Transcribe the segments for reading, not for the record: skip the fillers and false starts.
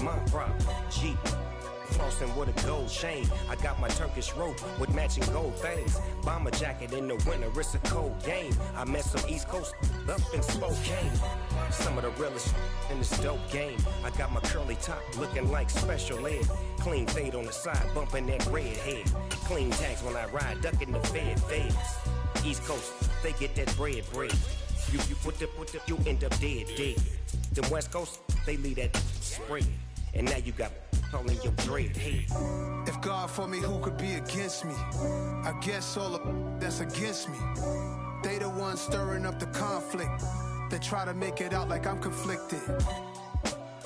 my problem. Jeep. Flossing with a gold chain. I got my Turkish rope with matching gold things. Bomber jacket in the winter, it's a cold game. I met some East Coast up in Spokane. Some of the realest in this dope game. I got my curly top looking like special ed. Clean fade on the side, bumping that red head. Clean tags when I ride, ducking the feds. East Coast, they get that bread. You put the, you end up dead. Them West Coast, they leave that spread. And now you got calling your dread head. If God for me, who could be against me? I guess all of that's against me. They the ones stirring up the conflict. They try to make it out like I'm conflicted.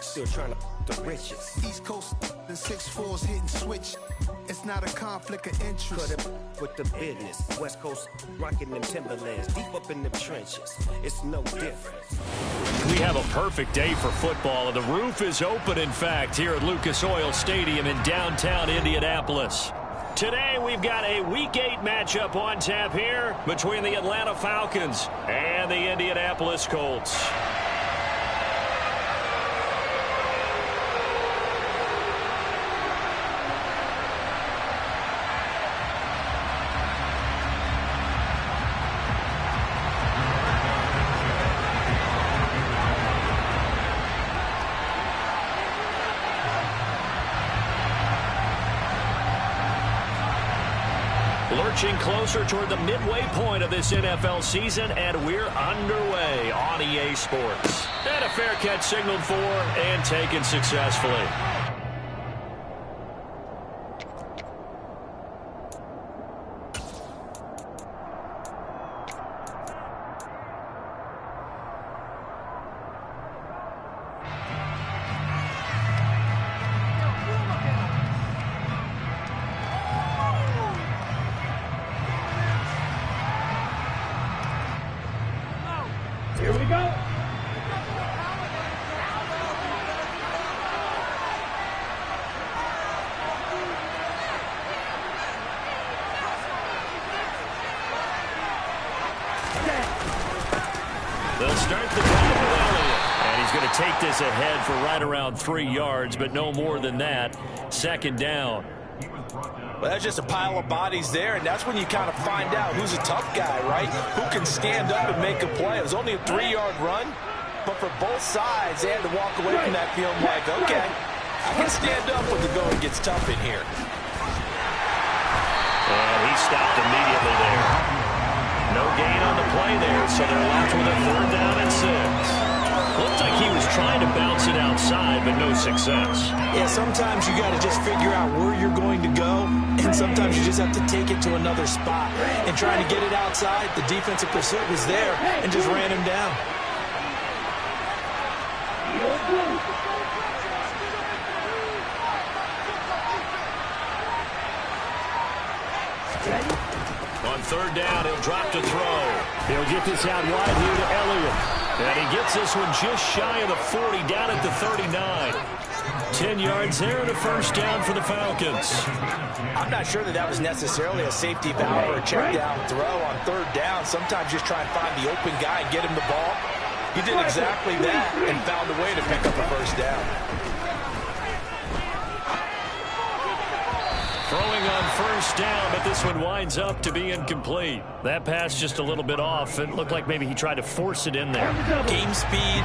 Still trying to the riches. East Coast and 6'4s hitting switch. It's not a conflict of interest. Cut it with the business. West Coast rocking them Timberlands deep up in the trenches. It's no difference. We have a perfect day for football, and the roof is open, in fact, here at Lucas Oil Stadium in downtown Indianapolis. Today, we've got a Week 8 matchup on tap here between the Atlanta Falcons and the Indianapolis Colts. Lurching closer toward the midway point of this NFL season, and we're underway on EA Sports. And a fair catch signaled for and taken successfully. Here we go. They'll start the drive with Elliott. And he's going to take this ahead for right around 3 yards, but no more than that. Second down. Well, that's just a pile of bodies there, and that's when you kind of find out who's a tough guy, right? Who can stand up and make a play. It was only a 3-yard run, but for both sides, they had to walk away from that feeling like, okay, I can stand up when the going gets tough in here. And he stopped immediately there. No gain on the play there, so they're left with a 3rd down and 6. Looked like he was trying to bounce it outside, but no success. Yeah, sometimes you got to just figure out where you're going to go, and sometimes you just have to take it to another spot. And trying to get it outside, the defensive pursuit was there and just ran him down. On 3rd down, he'll drop to throw. He'll get this out wide here to Elliott. And he gets this one just shy of the 40, down at the 39. 10 yards there and a 1st down for the Falcons. I'm not sure that was necessarily a safety valve or a check down throw on 3rd down. Sometimes just try and find the open guy and get him the ball. He did exactly that and found a way to pick up a 1st down. Throwing on 1st down, but this one winds up to be incomplete. That pass just a little bit off. It looked like maybe he tried to force it in there. Game speed,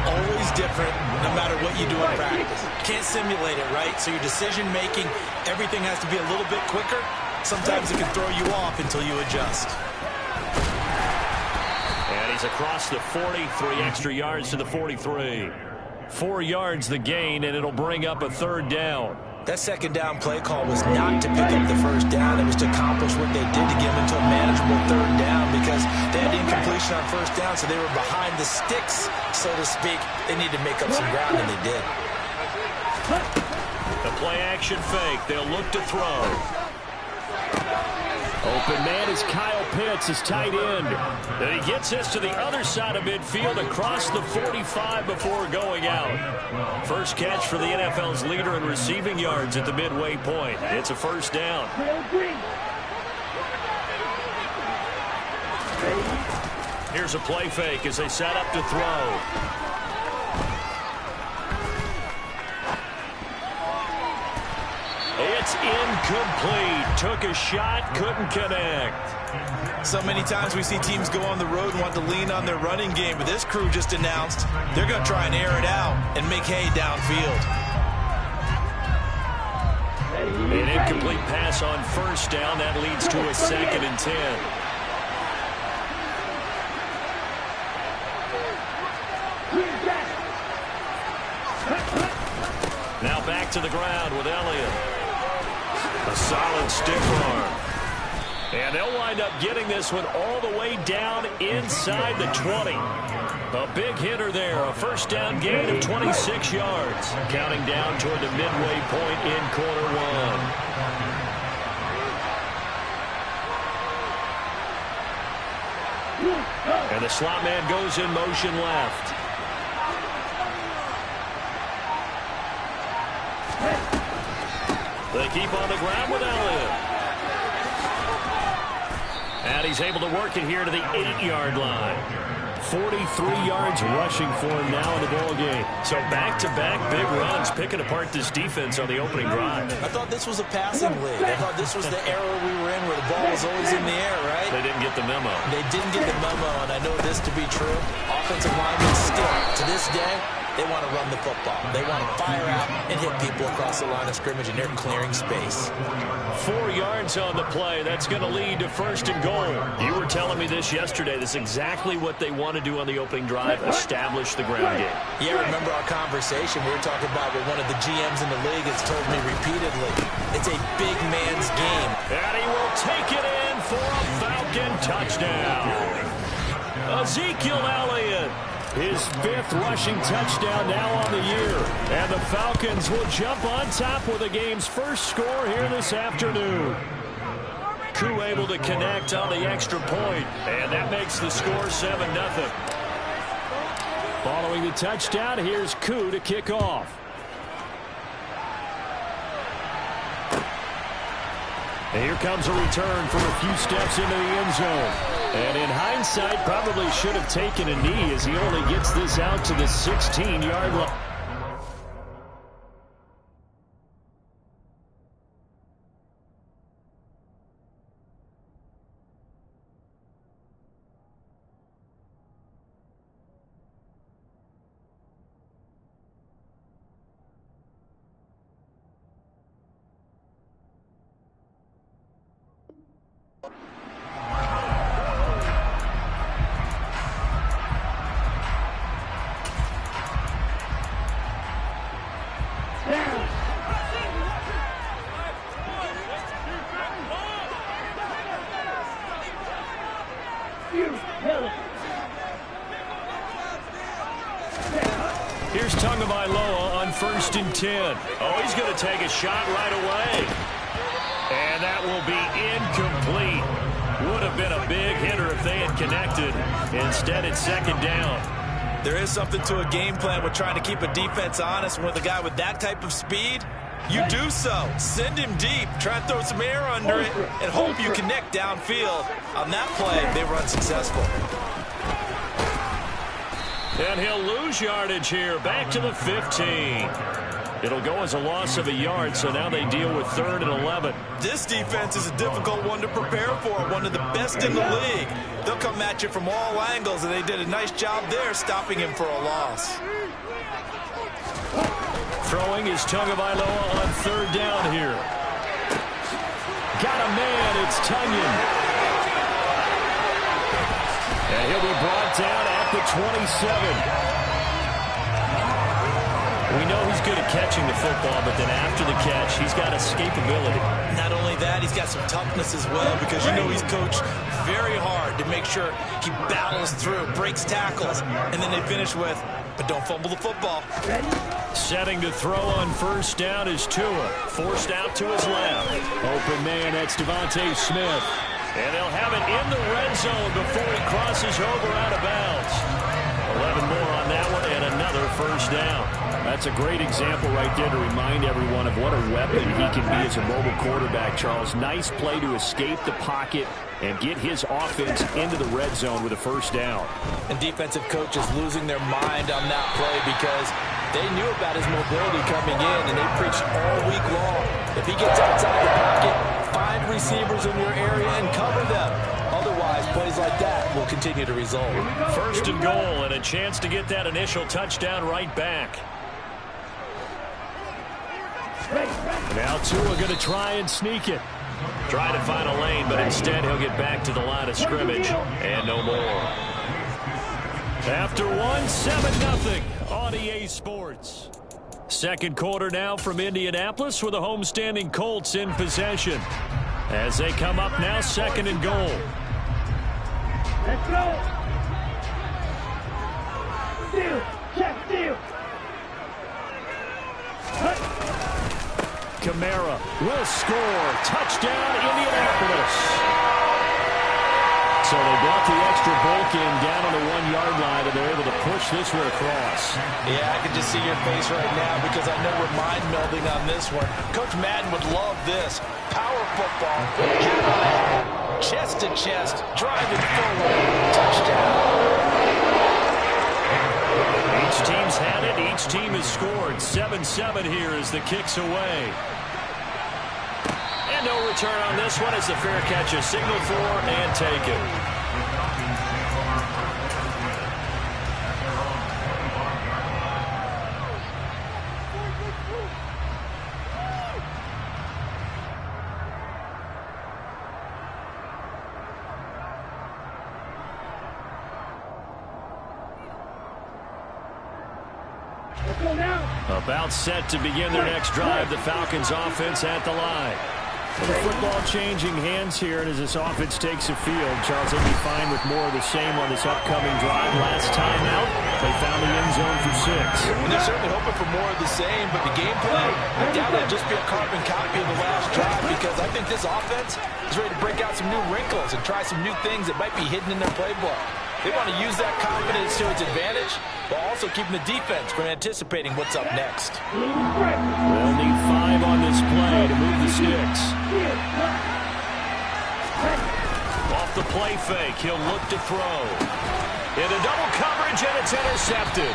always different, no matter what you do in practice. You can't simulate it, right? So your decision-making, everything has to be a little bit quicker. Sometimes it can throw you off until you adjust. And he's across the 40, 3 extra yards to the 43. 4 yards the gain, and it'll bring up a 3rd down. That 2nd down play call was not to pick up the 1st down. It was to accomplish what they did to get them into a manageable 3rd down because they had incompletion on 1st down, so they were behind the sticks, so to speak. They needed to make up some ground, and they did. The play-action fake. They'll look to throw. Open man is Kyle Pitts, his tight end. And he gets this to the other side of midfield across the 45 before going out. First catch for the NFL's leader in receiving yards at the midway point. It's a 1st down. Here's a play fake as they set up to throw. It's incomplete. Took a shot, couldn't connect. So many times we see teams go on the road and want to lean on their running game, but this crew just announced they're going to try and air it out and make hay downfield. An incomplete pass on first down. That leads to a 2nd and 10. Now back to the ground with Elliott. A solid stiff arm. And they'll wind up getting this one all the way down inside the 20. A big hitter there. A first down gain of 26 yards. Counting down toward the midway point in quarter one. And the slot man goes in motion left. They keep on the ground with Elliott. And he's able to work it here to the 8-yard line. 43 yards rushing for him now in the ball game. So back-to-back big runs, picking apart this defense on the opening drive. I thought this was a passing league. I thought this was the era we were in where the ball was always in the air, right? They didn't get the memo. They didn't get the memo, and I know this to be true. Offensive linemen still, to this day, they want to run the football. They want to fire out and hit people across the line of scrimmage, and they're clearing space. 4 yards on the play. That's going to lead to 1st and goal. You were telling me this yesterday. This is exactly what they want to do on the opening drive, establish the ground game. Yeah, remember our conversation we were talking about with one of the GMs in the league has told me repeatedly, it's a big man's game. And he will take it in for a Falcon touchdown. Ezekiel Elliott. His 5th rushing touchdown now on the year. And the Falcons will jump on top with the game's first score here this afternoon. Koo able to connect on the extra point, and that makes the score 7-0. Following the touchdown, here's Koo to kick off. And here comes a return from a few steps into the end zone. And in hindsight, probably should have taken a knee as he only gets this out to the 16-yard line. Here's Tagovailoa on 1st and 10. Oh, he's going to take a shot right away. And that will be incomplete. Would have been a big hitter if they had connected. Instead, it's 2nd down. There is something to a game plan with trying to keep a defense honest. With a guy with that type of speed, you do so. Send him deep. Try and throw some air under it and hope you connect downfield. On that play, they were unsuccessful. And he'll lose yardage here. Back to the 15. It'll go as a loss of a yard, so now they deal with 3rd and 11. This defense is a difficult one to prepare for, one of the best in the league. They'll come at you from all angles, and they did a nice job there stopping him for a loss. Throwing is Tagovailoa on 3rd down here. Got a man, it's Tunyon. And he'll be brought down at the 27. We know he's good at catching the football, but then after the catch, he's got escapability. Not only that, he's got some toughness as well, because you know he's coached very hard to make sure he battles through, breaks tackles, and then they finish with, but don't fumble the football. Setting to throw on 1st down is Tua. Forced out to his left. Open man, that's Devontae Smith. And they'll have it in the red zone before he crosses over out of bounds. 11 more on that one, and another 1st down. That's a great example right there to remind everyone of what a weapon he can be as a mobile quarterback, Charles. Nice play to escape the pocket and get his offense into the red zone with a 1st down. And defensive coaches losing their mind on that play because they knew about his mobility coming in, and they preached all week long. If he gets outside the pocket, find receivers in your area and cover them. Otherwise, plays like that will continue to result. First and goal, and a chance to get that initial touchdown right back. Now Tua going to try and sneak it. Try to find a lane, but instead he'll get back to the line of scrimmage. And no more. After one, 7-0 on EA Sports. Second quarter now from Indianapolis with the homestanding Colts in possession. As they come up now, second and goal. Let's go. Steal. Check steal. Kamara will score. Touchdown, Indianapolis. So they brought the extra bulk in down on the 1-yard line, and they're able to push this one across. Yeah, I can just see your face right now because I know we're mind melding on this one. Coach Madden would love this. Power football. Chest to chest. Driving forward. Touchdown. Each team's had it. Each team has scored. 7-7 here as the kick's away. And no return on this one as the fair catch is signaled for and taken. About set to begin their next drive. The Falcons offense at the line. The football changing hands here, and as this offense takes the field, Charles, they'll be fine with more of the same on this upcoming drive. Last time out, they found the end zone for 6. And they're certainly hoping for more of the same, but the game plan, I doubt it'll just be a carbon copy of the last drive because I think this offense is ready to break out some new wrinkles and try some new things that might be hidden in their playbook. They want to use that confidence to its advantage, while also keeping the defense from anticipating what's up next. They'll need 5 on this play to move the sticks. Off the play fake, he'll look to throw. Into double coverage, and it's intercepted.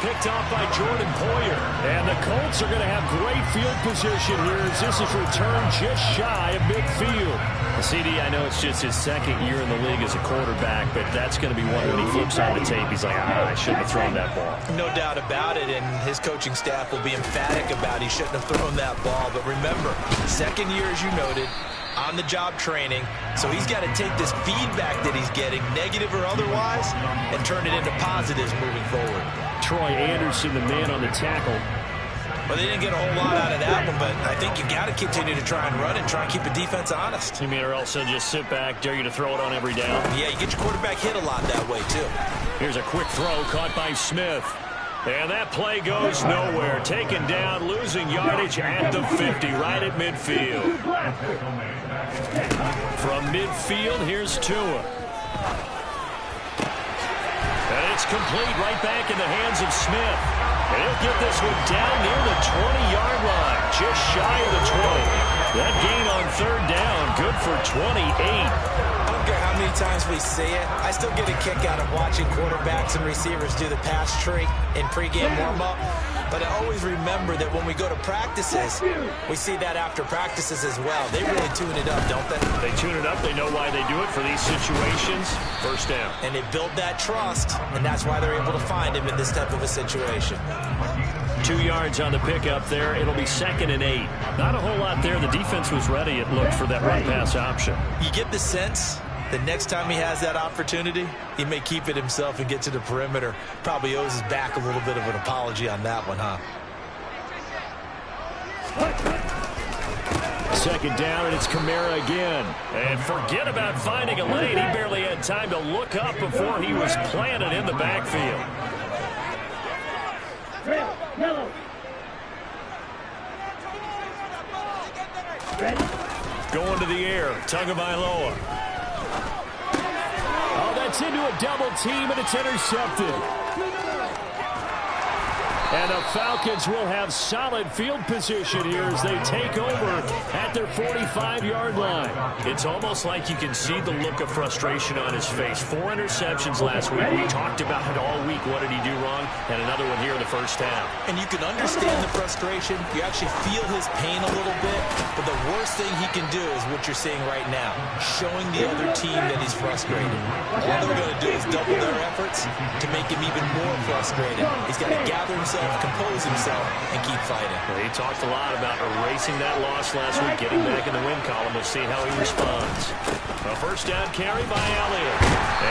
Picked off by Jordan Poyer. And the Colts are going to have great field position here as this is returned just shy of midfield. CD, I know it's just his second year in the league as a quarterback, but that's going to be one when he flips on the tape. He's like, I shouldn't have thrown that ball. No doubt about it, and his coaching staff will be emphatic about he shouldn't have thrown that ball. But remember, second year, as you noted, on-the-job training, so he's got to take this feedback that he's getting, negative or otherwise, and turn it into positives moving forward. Troy Anderson, the man on the tackle. Well, they didn't get a whole lot out of that one, but I think you got to continue to try and run and try and keep the defense honest. You mean or else they'll just sit back, dare you to throw it on every down? Yeah, you get your quarterback hit a lot that way, too. Here's a quick throw caught by Smith. And that play goes nowhere. Taken down, losing yardage at the 50, right at midfield. From midfield, here's Tua. And it's complete right back in the hands of Smith. And he'll get this one down near the 20-yard line, just shy of the 20. That gain on third down, good for 28. I don't care how many times we see it. I still get a kick out of watching quarterbacks and receivers do the pass tree in pregame warm-up. But I always remember that when we go to practices, we see that after practices as well. They really tune it up, don't they? They tune it up. They know why they do it for these situations. First down. And they build that trust, and that's why they're able to find him in this type of a situation. 2 yards on the pickup there. It'll be 2nd and 8. Not a whole lot there. The defense was ready, it looked, for that run-pass option. You get the sense that next time he has that opportunity, he may keep it himself and get to the perimeter. Probably owes his back a little bit of an apology on that one, huh? 2nd down, and it's Kamara again. And forget about finding a lane. He barely had time to look up before he was planted in the backfield. Going to the air, Tagovailoa. Oh, that's into a double team, and it's intercepted. And the Falcons will have solid field position here as they take over at their 45-yard line. It's almost like you can see the look of frustration on his face. 4 interceptions last week. We talked about it all week. What did he do wrong? And another one here in the first half. And you can understand the frustration. You actually feel his pain a little bit. But the worst thing he can do is what you're seeing right now, showing the other team that he's frustrated. All they're going to do is double their efforts to make him even more frustrated. He's got to gather himself, compose himself, and keep fighting. Well, he talked a lot about erasing that loss last week, getting back in the win column. We'll see how he responds. A first down carry by Elliott.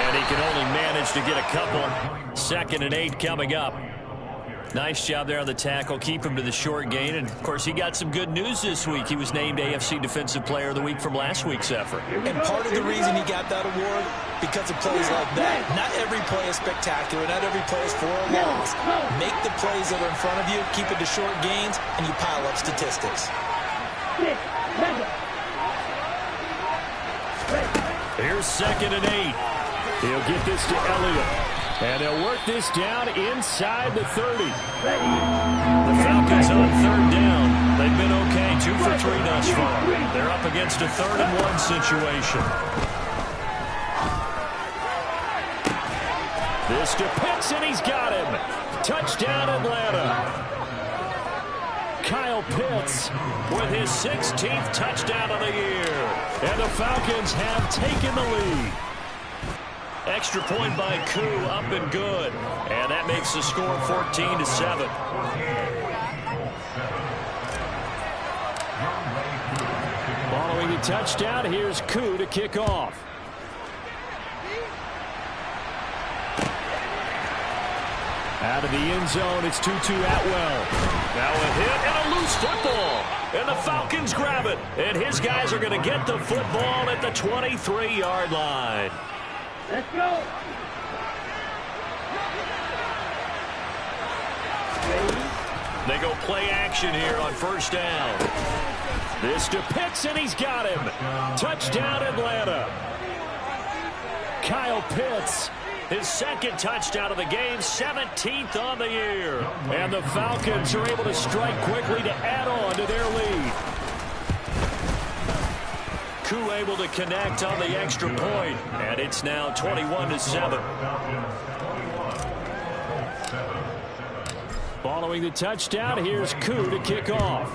And he can only manage to get a couple. 2nd and 8 coming up. Nice job there on the tackle. Keep him to the short gain. And, of course, he got some good news this week. He was named AFC Defensive Player of the Week from last week's effort. And part of the reason he got that award, because of plays like that. Not every play is spectacular. Not every play is for a loss. Make the plays that are in front of you, keep it to short gains, and you pile up statistics. Here's 2nd and 8. He'll get this to Elliott. And they'll work this down inside the 30. The Falcons on 3rd down. They've been okay, 2 for 3 thus far. They're up against a 3rd and 1 situation. This to Pitts, and he's got him. Touchdown, Atlanta. Kyle Pitts with his 16th touchdown of the year. And the Falcons have taken the lead. Extra point by Koo, up and good. And that makes the score 14-7. Following the touchdown, here's Koo to kick off. Out of the end zone, it's 2-2 Atwell. Now a hit and a loose football. And the Falcons grab it. And his guys are going to get the football at the 23-yard line. Let's go. They go play action here on 1st down. This to Pitts, and he's got him. Touchdown, Atlanta. Kyle Pitts, his 2nd touchdown of the game, 17th on the year. And the Falcons are able to strike quickly to add on to their lead. Koo able to connect on the extra point, and it's now 21-7. Following the touchdown, here's Koo to kick off.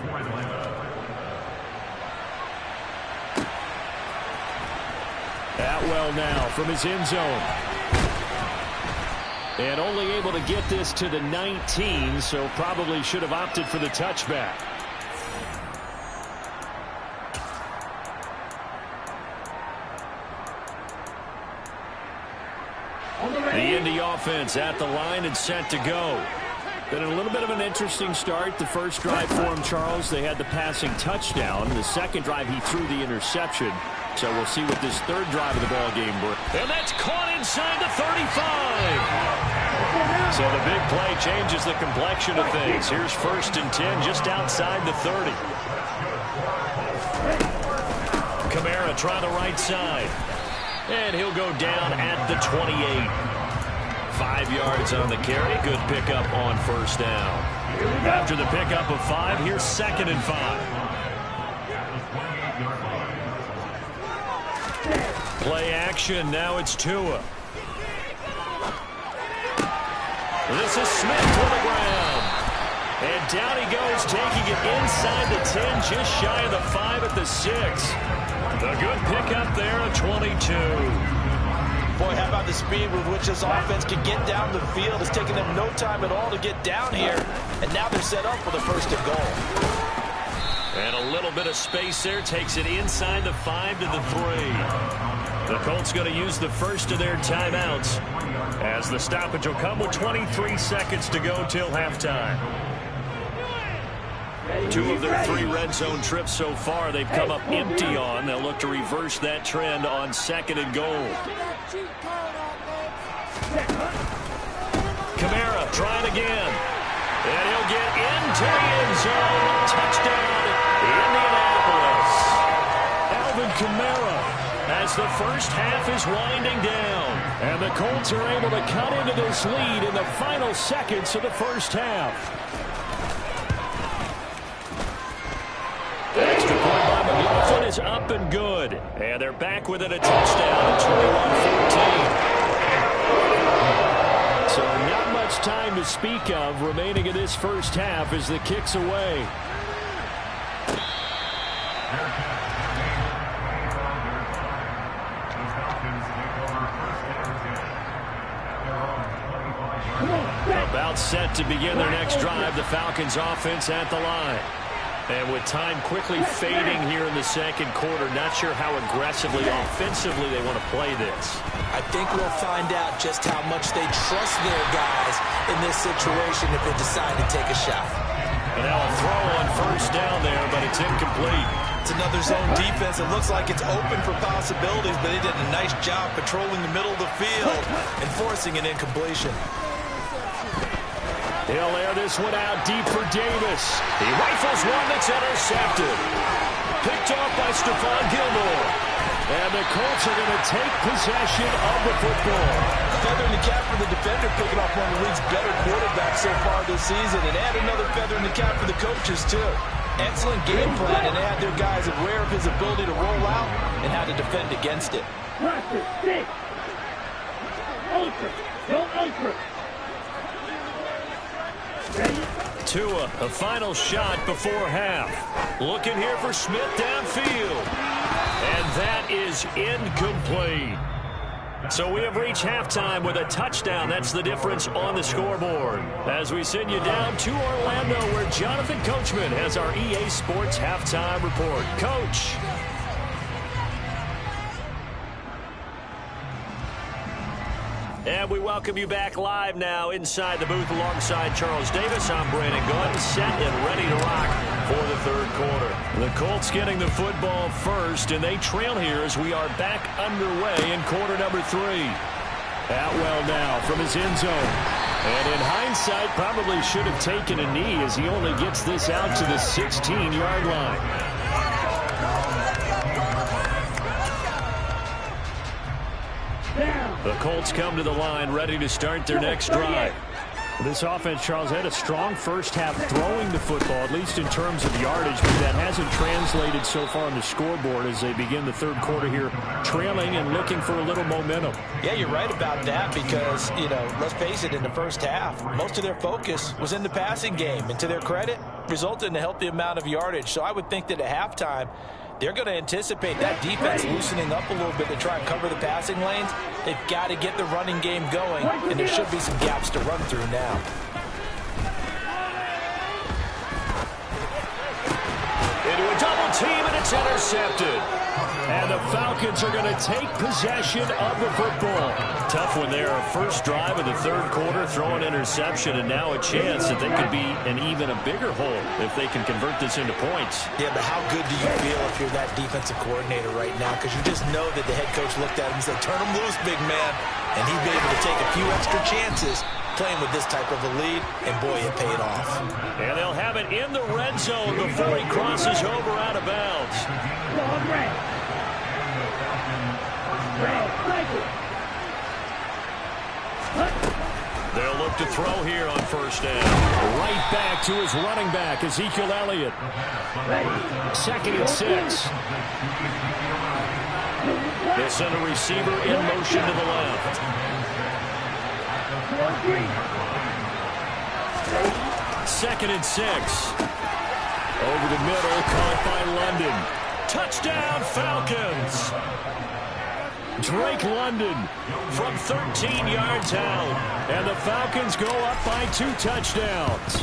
Atwell now from his end zone. And only able to get this to the 19, so probably should have opted for the touchback. The Indy offense at the line and set to go. Been a little bit of an interesting start. The first drive for him, Charles, they had the passing touchdown. The second drive, he threw the interception. So we'll see what this 3rd drive of the ball game brings. And that's caught inside the 35. So the big play changes the complexion of things. Here's 1st and 10 just outside the 30. Kamara trying the right side. And he'll go down at the 28. 5 yards on the carry. Good pickup on 1st down. After the pickup of 5, here's 2nd and 5. Play action. Now it's Tua. This is Smith to the ground. And down he goes, taking it inside the 10, just shy of the 5 at the 6. The good pickup there at 22. Boy, how about the speed with which this offense can get down the field? It's taking them no time at all to get down here. And now they're set up for the 1st and goal. And a little bit of space there takes it inside the 5 to the 3. The Colts going to use the first of their timeouts as the stoppage will come with 23 seconds to go till halftime. 2 of their 3 red zone trips so far they've come up empty on. They'll look to reverse that trend on 2nd and goal. Kamara trying again. And he'll get into the end zone. Touchdown, Indianapolis. Alvin Kamara as the first half is winding down. And the Colts are able to cut into this lead in the final seconds of the first half. Extra point by McLaughlin is up and good. And they're back within a touchdown, 21-14. So not much time to speak of remaining in this first half as the kick's away. About set to begin their next drive, the Falcons offense at the line. And with time quickly fading here in the second quarter, not sure how aggressively, offensively they want to play this. I think we'll find out just how much they trust their guys in this situation if they decide to take a shot. And now a throw on first down there, but it's incomplete. It's another zone defense. It looks like it's open for possibilities, but they did a nice job patrolling the middle of the field and forcing an incompletion. He'll air this one out deep for Davis. He rifles one that's intercepted. Picked off by Stephon Gilmore. And the Colts are going to take possession of the football. Feather in the cap for the defender, picking off one of the league's better quarterbacks so far this season. And add another feather in the cap for the coaches, too. Excellent game plan, and they had their guys aware of his ability to roll out and how to defend against it. Practice, stick. Ultra. Go ultra. Tua, a final shot before half. Looking here for Smith downfield. And that is incomplete. So we have reached halftime with a touchdown. That's the difference on the scoreboard. As we send you down to Orlando, where Jonathan Coachman has our EA Sports halftime report. Coach. And we welcome you back live now inside the booth alongside Charles Davis. I'm Brandon Gunn, set and ready to rock for the third quarter. The Colts getting the football first, and they trail here as we are back underway in quarter number 3. Atwell now from his end zone. And in hindsight, probably should have taken a knee as he only gets this out to the 16-yard line. The Colts come to the line ready to start their next drive. This offense, Charles, had a strong first half throwing the football, at least in terms of yardage, but that hasn't translated so far on the scoreboard as they begin the third quarter here, trailing and looking for a little momentum. Yeah, you're right about that because, let's face it, in the first half, most of their focus was in the passing game, and to their credit, resulted in a healthy amount of yardage. So I would think that at halftime, they're going to anticipate that defense loosening up a little bit to try and cover the passing lanes. They've got to get the running game going, and there should be some gaps to run through now. Into a double team, and it's intercepted. And the Falcons are going to take possession of the football. Tough one there. First drive of the third quarter, throw an interception, and now a chance that they could be an even a bigger hole if they can convert this into points. Yeah, but how good do you feel if you're that defensive coordinator right now? Because you just know that the head coach looked at him and said, turn him loose, big man. And he'd be able to take a few extra chances playing with this type of a lead, and boy, it paid off. And they'll have it in the red zone before he crosses over out of bounds. They'll look to throw here on first down. Right back to his running back, Ezekiel Elliott. 2nd and 6. They'll send a receiver in motion to the left. 2nd and 6. Over the middle, caught by London. Touchdown, Falcons! Drake London from 13 yards out. And the Falcons go up by 2 touchdowns.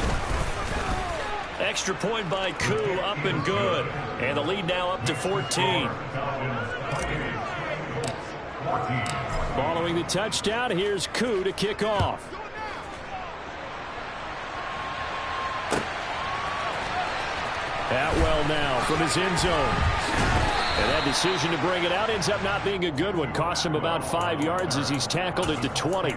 Extra point by Koo, up and good. And the lead now up to 14. Following the touchdown, here's Koo to kick off. Atwell now from his end zone. And that decision to bring it out ends up not being a good one. Cost him about 5 yards as he's tackled at the 20.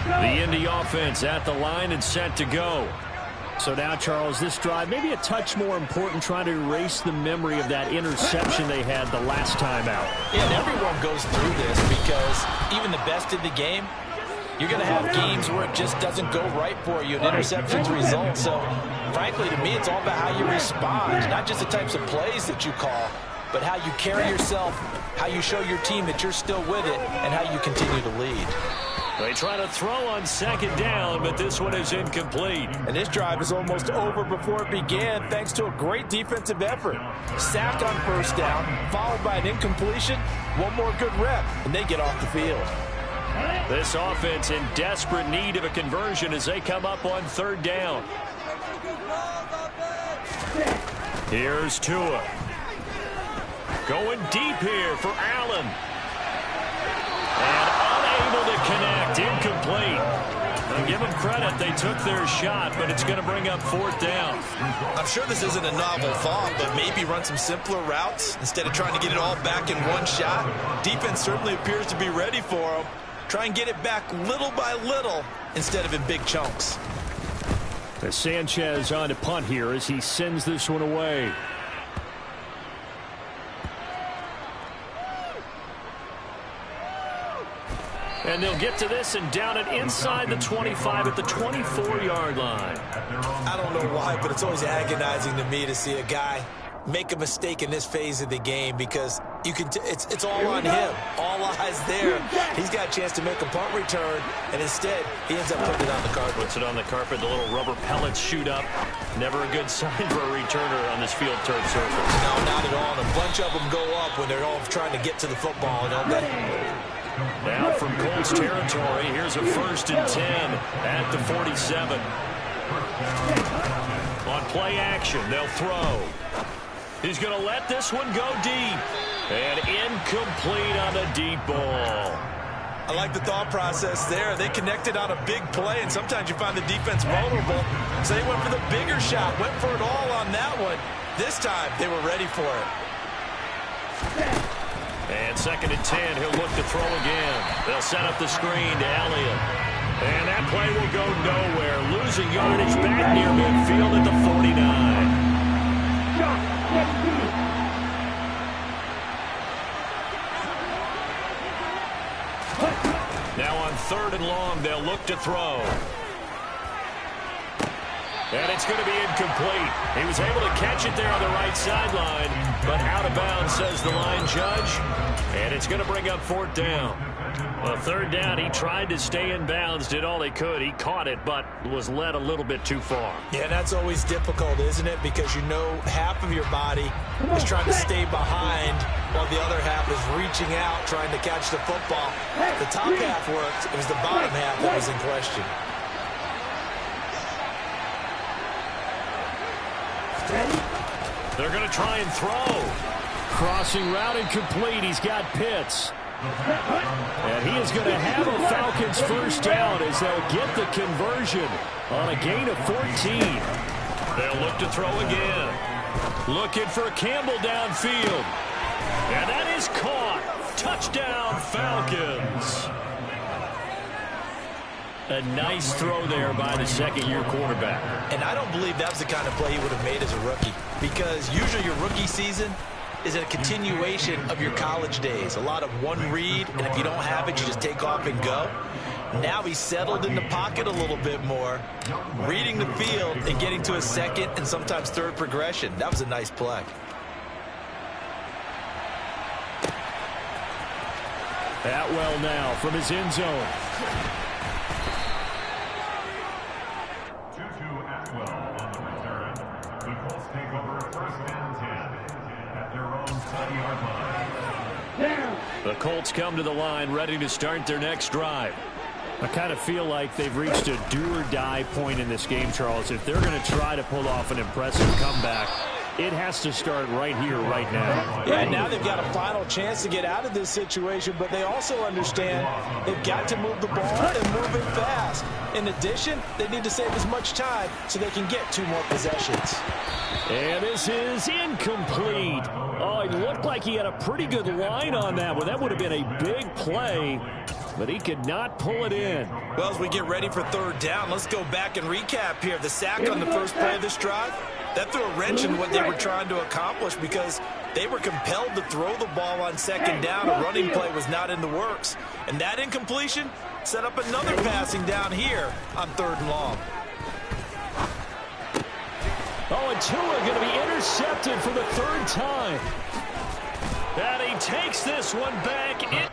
The Indy offense at the line and set to go. So now, Charles, this drive maybe a touch more important, trying to erase the memory of that interception they had the last time out. Yeah, and everyone goes through this because even the best in the game, you're going to have games where it just doesn't go right for you, and interceptions result. So, frankly, to me, it's all about how you respond, not just the types of plays that you call, but how you carry yourself, how you show your team that you're still with it, and how you continue to lead. They try to throw on second down, but this one is incomplete. And this drive is almost over before it began, thanks to a great defensive effort. Sack on first down, followed by an incompletion, one more good rep, and they get off the field. This offense in desperate need of a conversion as they come up on third down. Here's Tua. Going deep here for Allen. And unable to connect, incomplete. I'll give them credit, they took their shot, but it's going to bring up fourth down. I'm sure this isn't a novel thought, but maybe run some simpler routes instead of trying to get it all back in one shot. Defense certainly appears to be ready for them. Try and get it back little by little instead of in big chunks. As Sanchez on to punt here as he sends this one away. And they'll get to this and down it inside the 25 at the 24-yard line. I don't know why, but it's always agonizing to me to see a guy make a mistake in this phase of the game because you can it's all on him. All eyes there. He's got a chance to make a punt return, and instead he ends up putting it on the carpet. Puts it on the carpet. The little rubber pellets shoot up. Never a good sign for a returner on this field turf surface. No, not at all. And a bunch of them go up when they're all trying to get to the football, don't they? Now from Colts territory, here's a 1st and 10 at the 47. On play action, they'll throw. He's going to let this one go deep. And incomplete on the deep ball. I like the thought process there. They connected on a big play, and sometimes you find the defense vulnerable. So they went for the bigger shot, went for it all on that one. This time, they were ready for it. And 2nd and 10, he'll look to throw again. They'll set up the screen to Elliott. And that play will go nowhere. Losing yardage back near midfield at the 49. Now on 3rd and long, they'll look to throw. And it's going to be incomplete. He was able to catch it there on the right sideline, but out of bounds, says the line judge. And it's going to bring up 4th down. Well, 3rd down, he tried to stay in bounds, did all he could. He caught it, but was led a little bit too far. Yeah, that's always difficult, isn't it? Because you know half of your body is trying to stay behind while the other half is reaching out, trying to catch the football. The top half worked. It was the bottom half that was in question. They're going to try and throw. Crossing route incomplete. He's got Pitts. And he is going to have a Falcons 1st down as they'll get the conversion on a gain of 14. They'll look to throw again. Looking for Campbell downfield. And that is caught. Touchdown, Falcons. A nice throw there by the 2nd-year quarterback. And I don't believe that was the kind of play he would have made as a rookie, because usually your rookie season is a continuation of your college days. A lot of one read, and if you don't have it, you just take off and go. Now he's settled in the pocket a little bit more, reading the field and getting to his 2nd and sometimes 3rd progression. That was a nice play. Atwell now from his end zone. The Colts come to the line ready to start their next drive. I kind of feel like they've reached a do-or-die point in this game, Charles. If they're going to try to pull off an impressive comeback, it has to start right here, right now. Yeah, now they've got a final chance to get out of this situation, but they also understand they've got to move the ball and move it fast. In addition, they need to save as much time so they can get 2 more possessions. And this is incomplete. Oh, it looked like he had a pretty good line on that one. That would have been a big play. but he could not pull it in. Well, as we get ready for third down, let's go back and recap here. The sack on the first play of this drive, that threw a wrench in what they were trying to accomplish because they were compelled to throw the ball on second down. A running play was not in the works. And that incompletion set up another passing down here on 3rd and long. Oh, and Tua going to be intercepted for the 3rd time. And he takes this one back in.